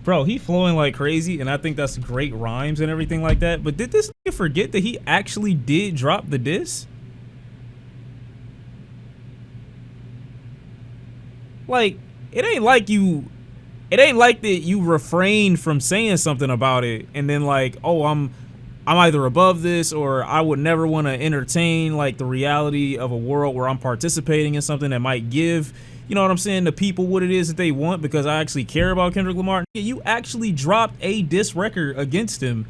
Bro, he flowing like crazy, and I think that's great rhymes and everything like that. But did this nigga forget that he actually did drop the diss? Like, it ain't like that you refrained from saying something about it and then like, oh, I'm either above this or I would never want to entertain like the reality of a world where I'm participating in something that might give, you know what I'm saying, the people what it is that they want because I actually care about Kendrick Lamar. You actually dropped a diss record against him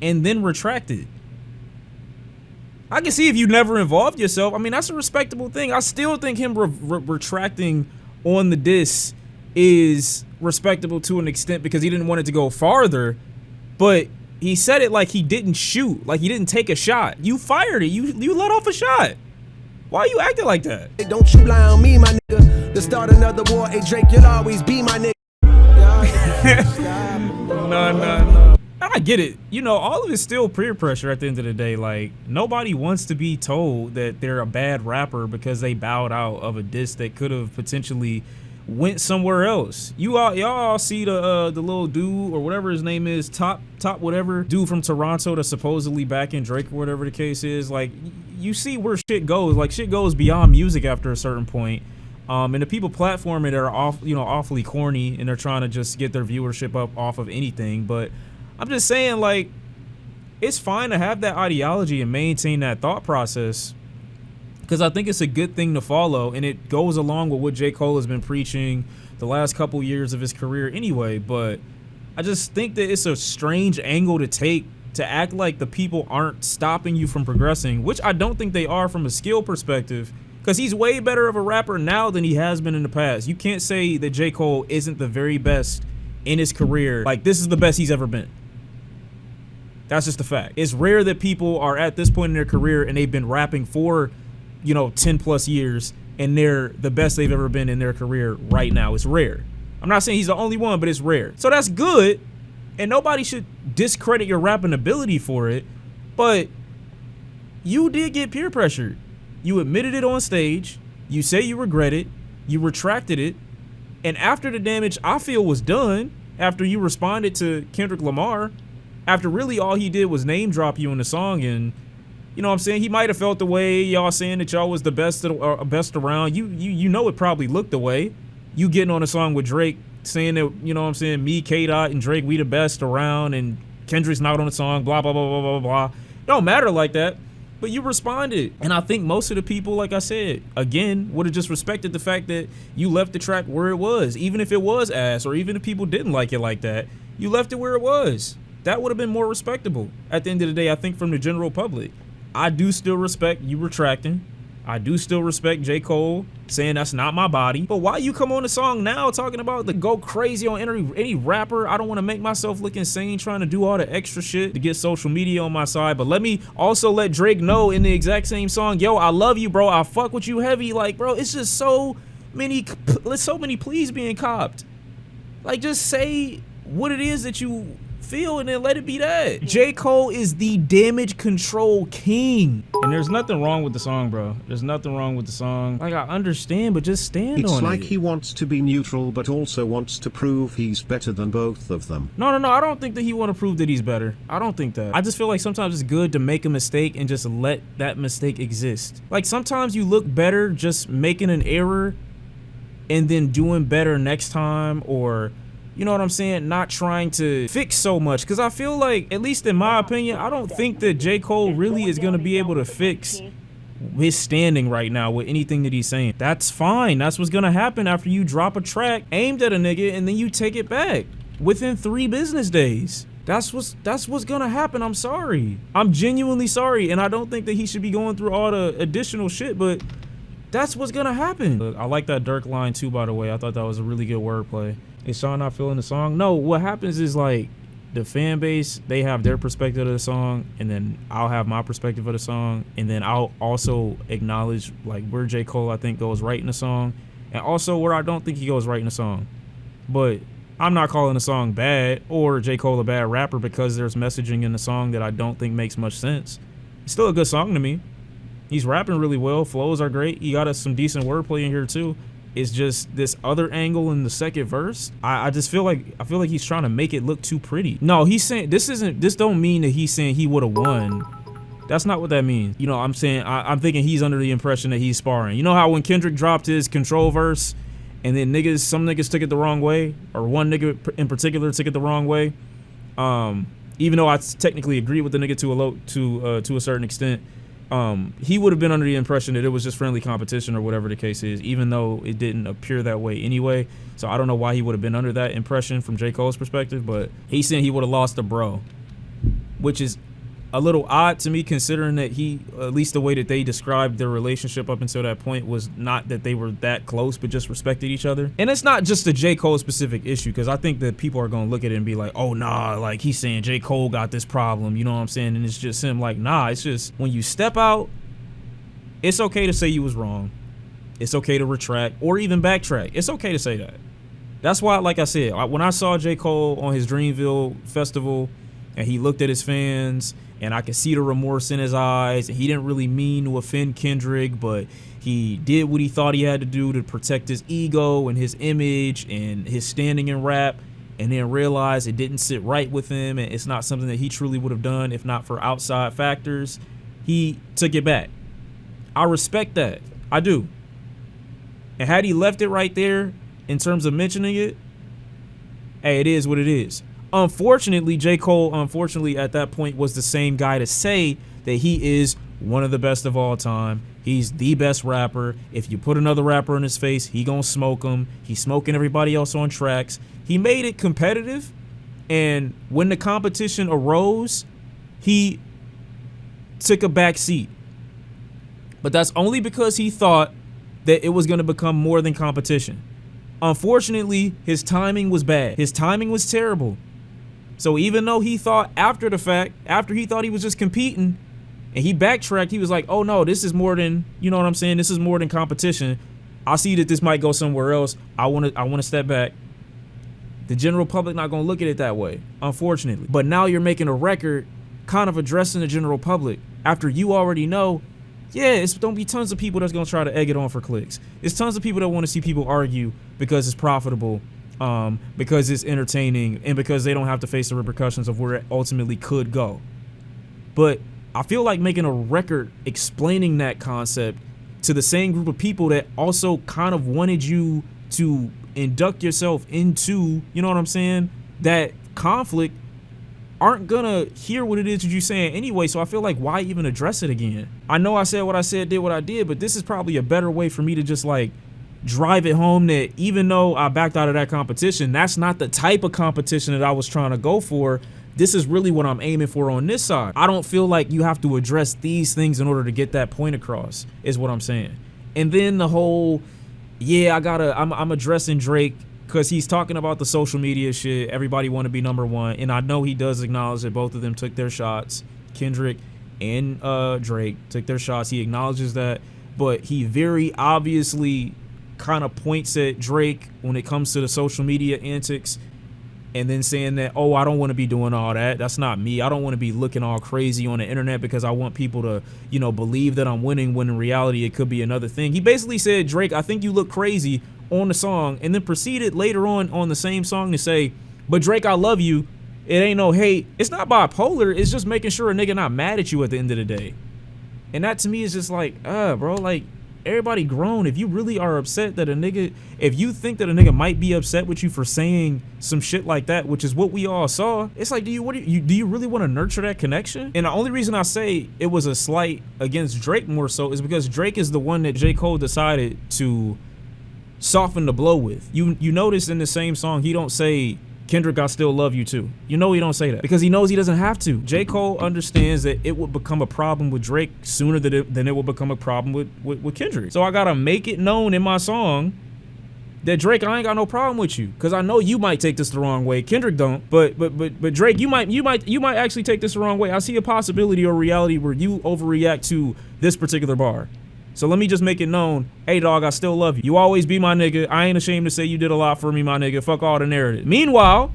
and then retracted. I can see if you never involved yourself. I mean, that's a respectable thing. I still think him retracting on the diss is respectable to an extent because he didn't want it to go farther, but he said it like he didn't shoot, like he didn't take a shot. You fired it. You let off a shot. Why are you acting like that? Hey, don't you lie on me, my nigga. To start another war, hey Drake, you'll always be my nigga. No. I get it. You know, all of it's still peer pressure at the end of the day. Like, nobody wants to be told that they're a bad rapper because they bowed out of a diss that could have potentially went somewhere else. Y'all all see the little dude or whatever his name is, top whatever dude from Toronto that's supposedly backing Drake or whatever the case is. Like, you see where shit goes. Like, shit goes beyond music after a certain point. And the people platforming it are awfully corny, and they're trying to just get their viewership up off of anything. But I'm just saying, like, it's fine to have that ideology and maintain that thought process, because I think it's a good thing to follow, and it goes along with what J. Cole has been preaching the last couple years of his career anyway. But I just think that it's a strange angle to take, to act like the people aren't stopping you from progressing, which I don't think they are from a skill perspective, because he's way better of a rapper now than he has been in the past. You can't say that J. Cole isn't the very best in his career. Like, this is the best he's ever been. That's just a fact. It's rare that people are at this point in their career and they've been rapping for, 10 plus years and they're the best they've ever been in their career right now. It's rare. I'm not saying he's the only one, but it's rare. So that's good, and nobody should discredit your rapping ability for it, but you did get peer pressured. You admitted it on stage. You say you regret it. You retracted it. And after the damage I feel was done, after you responded to Kendrick Lamar, after really all he did was name drop you in the song, and you know what I'm saying, he might have felt the way y'all saying that y'all was the best around. You know it probably looked the way. You getting on a song with Drake saying that, you know what I'm saying, me, K-Dot, and Drake, we the best around, and Kendrick's not on the song, blah, blah, blah, blah, blah, blah. It don't matter like that. But you responded. And I think most of the people, like I said, again, would have just respected the fact that you left the track where it was. Even if it was ass, or even if people didn't like it like that, you left it where it was. That would have been more respectable at the end of the day, I think, from the general public. I do still respect you retracting. I do still respect J. Cole saying that's not my body. But why you come on the song now talking about the go crazy on any rapper? I don't want to make myself look insane trying to do all the extra shit to get social media on my side. But let me also let Drake know in the exact same song, yo, I love you, bro. I fuck with you heavy. Like, bro, it's just so many pleas being copped. Like, just say what it is that you feel and then let it be that. J. Cole is the damage control king. And there's nothing wrong with the song, bro. There's nothing wrong with the song. Like, I understand, but just stand on it. It's like he wants to be neutral, but also wants to prove he's better than both of them. No, I don't think that he want to prove that he's better. I don't think that. I just feel like sometimes it's good to make a mistake and just let that mistake exist. Like, sometimes you look better just making an error and then doing better next time, or you know what I'm saying, not trying to fix so much. Because I feel like, at least in my opinion, I don't think that J. Cole really is going to be able to fix his standing right now with anything that he's saying. That's fine. That's what's going to happen after you drop a track aimed at a nigga and then you take it back within 3 business days. That's what's going to happen. I'm sorry. I'm genuinely sorry. And I don't think that he should be going through all the additional shit, but that's what's going to happen. I like that Dirk line too, by the way. I thought that was a really good wordplay. Is Sean not feeling the song? No, what happens is, like, the fan base, they have their perspective of the song, and then I'll have my perspective of the song, and then I'll also acknowledge, like, where J. Cole, I think, goes right in the song, and also where I don't think he goes right in the song. But I'm not calling the song bad or J. Cole a bad rapper because there's messaging in the song that I don't think makes much sense. It's still a good song to me. He's rapping really well. Flows are great. He got us some decent wordplay in here, too. It's just this other angle in the second verse. I just feel like he's trying to make it look too pretty. No, he's saying this don't mean that he's saying he would have won. That's not what that means. You know, I'm saying I'm thinking he's under the impression that he's sparring. You know how when Kendrick dropped his Control verse, and then some niggas took it the wrong way, or one nigga in particular took it the wrong way. Even though I technically agree with the nigga to a certain extent, he would have been under the impression that it was just friendly competition or whatever the case is, even though it didn't appear that way anyway. So I don't know why he would have been under that impression from J. Cole's perspective, but he's saying he would have lost to Bro, which is a little odd to me, considering that at least the way that they described their relationship up until that point was not that they were that close, but just respected each other. And it's not just a J. Cole specific issue, because I think that people are going to look at it and be like, oh, nah, like he's saying J. Cole got this problem, you know what I'm saying? And it's just him like, nah, it's just when you step out, it's okay to say you was wrong. It's okay to retract or even backtrack. It's okay to say that. That's why, like I said, when I saw J. Cole on his Dreamville festival and he looked at his fans, and I could see the remorse in his eyes, and he didn't really mean to offend Kendrick, but he did what he thought he had to do to protect his ego and his image and his standing in rap, and then realized it didn't sit right with him, and it's not something that he truly would have done if not for outside factors. He took it back. I respect that. I do. And had he left it right there in terms of mentioning it, hey, it is what it is. Unfortunately, J. Cole, at that point was the same guy to say that he is one of the best of all time. He's the best rapper. If you put another rapper in his face, he gonna smoke him. He's smoking everybody else on tracks. He made it competitive, and when the competition arose, he took a back seat. But that's only because he thought that it was gonna become more than competition. Unfortunately, his timing was bad. His timing was terrible. So even though he thought after the fact, after he thought he was just competing, and he backtracked, he was like, oh no, this is more than, you know what I'm saying? This is more than competition. I see that this might go somewhere else. I want to step back. The general public not going to look at it that way, unfortunately. But now you're making a record kind of addressing the general public after you already know, yeah, it's don't be tons of people that's going to try to egg it on for clicks. It's tons of people that want to see people argue because it's profitable, because it's entertaining, and because they don't have to face the repercussions of where it ultimately could go. But I feel like making a record explaining that concept to the same group of people that also kind of wanted you to induct yourself into, you know what I'm saying, that conflict, aren't gonna hear what it is that you're saying anyway. So I feel like, why even address it again? I know I said what I said, did what I did, but this is probably a better way for me to just like drive it home that even though I backed out of that competition, that's not the type of competition that I was trying to go for. This is really what I'm aiming for on this side. I don't feel like you have to address these things in order to get that point across, is what I'm saying. And then the whole, yeah, I'm addressing Drake because he's talking about the social media shit. Everybody want to be number one. And I know he does acknowledge that both of them took their shots. Kendrick and Drake took their shots. He acknowledges that. But he very obviously kind of points at Drake when it comes to the social media antics, and then saying that, oh, I don't want to be doing all that. That's not me. I don't want to be looking all crazy on the internet because I want people to, you know, believe that I'm winning when in reality it could be another thing. He basically said, Drake, I think you look crazy on the song, and then proceeded later on the same song to say, but Drake, I love you. It ain't no hate. It's not bipolar. It's just making sure a nigga not mad at you at the end of the day. And that to me is just like, bro, like, everybody grown. If you really are upset that a nigga, if you think that a nigga might be upset with you for saying some shit like that, which is what we all saw, it's like, do you really want to nurture that connection? And the only reason I say it was a slight against Drake more so is because Drake is the one that J. Cole decided to soften the blow with. You notice in the same song, he don't say, Kendrick, I still love you too. You know he don't say that because he knows he doesn't have to. J. Cole understands that it would become a problem with Drake sooner than it will become a problem with Kendrick. So I gotta make it known in my song that Drake, I ain't got no problem with you because I know you might take this the wrong way. Kendrick don't, but Drake, you might actually take this the wrong way. I see a possibility or reality where you overreact to this particular bar. So let me just make it known, hey dog, I still love you. You always be my nigga. I ain't ashamed to say you did a lot for me, my nigga. Fuck all the narrative. Meanwhile,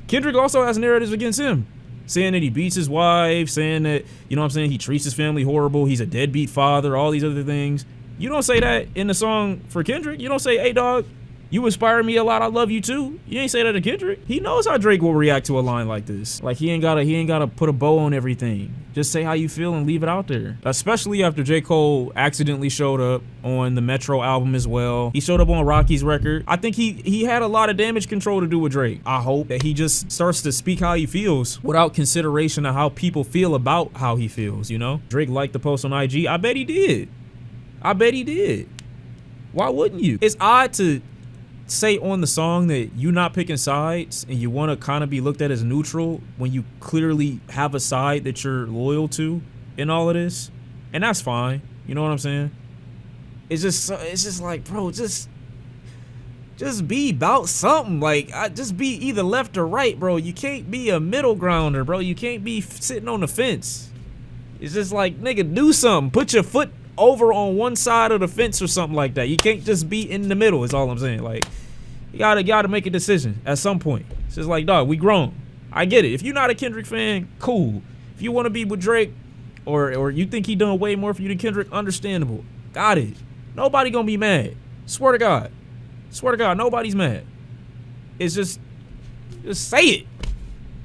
Kendrick also has narratives against him, saying that he beats his wife, saying that, you know what I'm saying, he treats his family horrible, he's a deadbeat father, all these other things. You don't say that in the song for Kendrick. You don't say, hey, dog, you inspire me a lot. I love you too. You ain't say that to Kendrick. He knows how Drake will react to a line like this. Like he ain't gotta put a bow on everything. Just say how you feel and leave it out there. Especially after J. Cole accidentally showed up on the Metro album as well. He showed up on Rocky's record. I think he had a lot of damage control to do with Drake. I hope that he just starts to speak how he feels without consideration of how people feel about how he feels, you know? Drake liked the post on IG. I bet he did. I bet he did. Why wouldn't you? It's odd to say on the song that you're not picking sides and you want to kind of be looked at as neutral when you clearly have a side that you're loyal to in all of this, and that's fine. You know what I'm saying? It's just like, bro, just be about something. Like, just be either left or right, bro. You can't be a middle grounder, bro. You can't be sitting on the fence. It's just like, nigga, do something. Put your foot over on one side of the fence or something like that. You can't just be in the middle, is all I'm saying. Like, you gotta make a decision at some point. It's just like, dog, we grown. I get it. If you're not a Kendrick fan, cool. If you want to be with Drake or you think he done way more for you than Kendrick, understandable. Got it. Nobody gonna be mad. Swear to God. Swear to God, nobody's mad. It's just say it.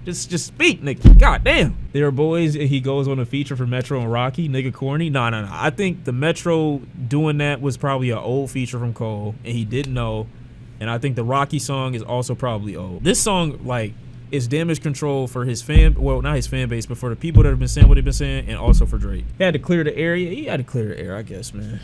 Just speak, nigga. God damn. They're boys, and he goes on a feature for Metro and Rocky. Nigga corny. Nah. I think the Metro doing that was probably an old feature from Cole, and he didn't know. And I think the Rocky song is also probably old. This song, like, is damage control for his well, not his fan base, but for the people that have been saying what they've been saying, and also for Drake. He had to clear the area. He had to clear the air, I guess, man.